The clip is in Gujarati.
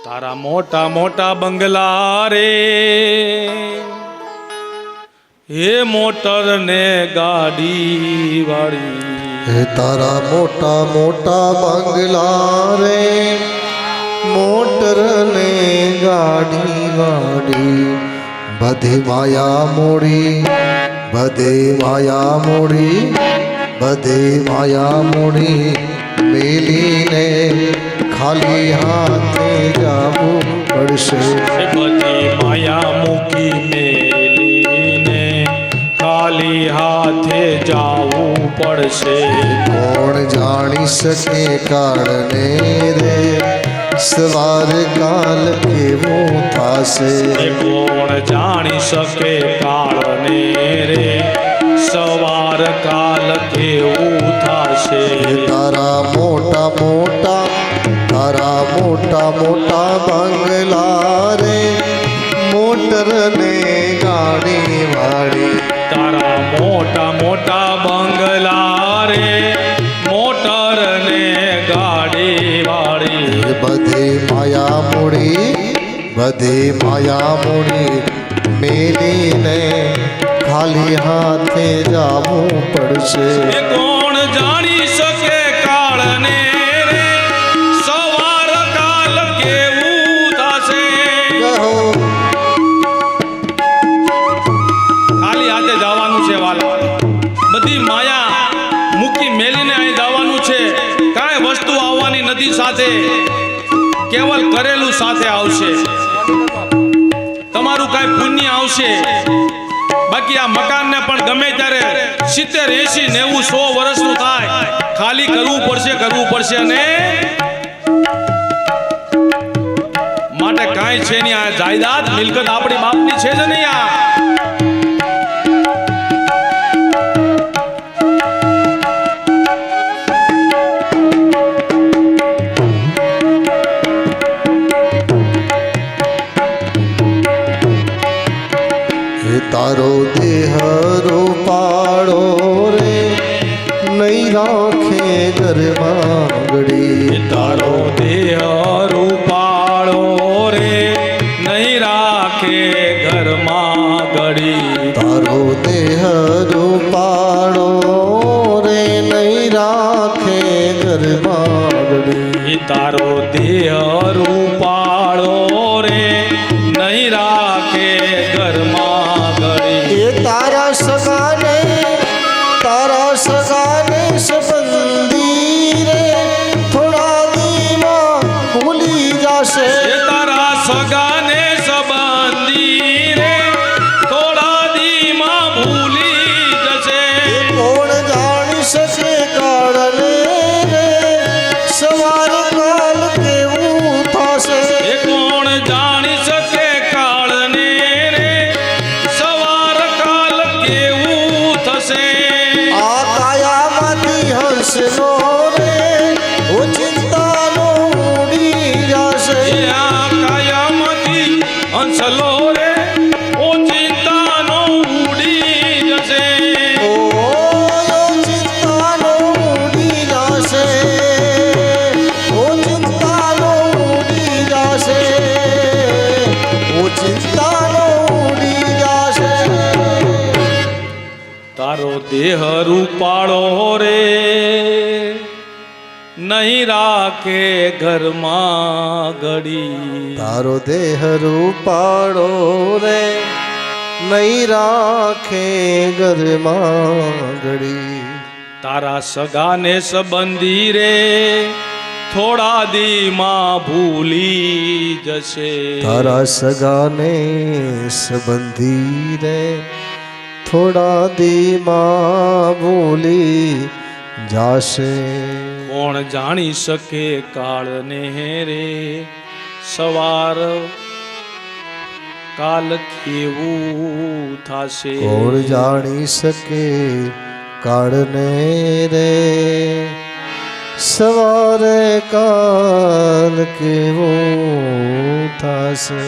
તારા મોટા મોટા બંગલા રે હે મોટર ને ગાડી વાળી હે તારા મોટા મોટા બંગલા રે મોટર ને ગાડી વાળી બધે માયા મોડી બધે માયા મોડી બધે માયા મોડી મેલીને ખાલી હાથે જાવું પડશે બધી માયા મૂકી મેલીને ખાલી હાથે જાવું પડશે કોણ જાણી શકે કાળને રે સવાર કાલ કેવું થાશે કોણ જાણી શકે કાળને રે સવાર કાલ કેવું થાશે તારા મોટા મોટા બંગલા રે મોટર ને ગાડી વાળી તારા મોટા મોટા બંગલા રે મોટર ને ગાડી વાળી બધે માયા મૂડી મેલીને ખાલી હાથે જાવું પડશે એ કોણ જાણી શકે કાળને રે સવાર કાલ કેવું થશે ખાલી હાથે જવાનું છે વાલા બધી માયા મૂકી મેલીને અહીં જવાનું છે કાંઈ વસ્તુ આવવાની નથી સાથે કેવલ કરેલું સાથે આવશે તમારું કાંઈ પુણ્ય આવશે બાકી આ મકાનને પણ ગમે ત્યારે 70, 80, 90, 100 વર્ષનું થાય ખાલી કરવું પડશે અને માટે કાંઈ છે નહીં આ જાયદાદ મિલકત આપણી બાપની છે જ નહીં આ તારો દેહ રૂપાળો રે નહીં રાખે ઘરમાં ઘડી તારો દેહ રૂપાળો રે નહીં રાખે ઘરમાં ઘડી તારો દેહ રૂપાળો રે નહીં રાખે ઘરમાં ઘડી તારો દેહ રૂપાળો રે નહીં રાખે ઘરમાં તારા સગાને સંબંધી રે થોડા દીમાં ભૂલી જશે તારા સગાને સંબંધી રે થોડા દીમાં ભૂલી જશે કોણ જાણી શકે કાળને રે સવાર કાલ કેવું થશે એ કોણ જાણી શકે કાળને રે સવાર કાલ કેવું થશે આ કાયામાંથી હંસનો રે ઓ ચિંતાનો ઉડી જશે આ કાયામાંથી હંસલો રે ઓ ચિંતાનો ઉડી જશે ઓ ચિંતાનો ઉડી જશે ઓ ચિંતાનો ઉડી જશે ઓ ચિંતાનો ઉડી જશે તારો દેહ રૂપાળો રે નહીં રાખે ઘરમાં ઘડી તારો દેહ રૂપાળો રે નહીં રાખે ઘરમાં ઘડી તારા સગાને સંબંધી રે થોડા દીમાં ભૂલી જશે તારા સગાને સંબંધી રે થોડા દીમાં ભૂલી જાશે કોણ જાણી શકે કાળને રે સવાર કાલ કેવું થાશે કોણ જાણી શકે કાળને રે સવારે કાલ કેવું થશે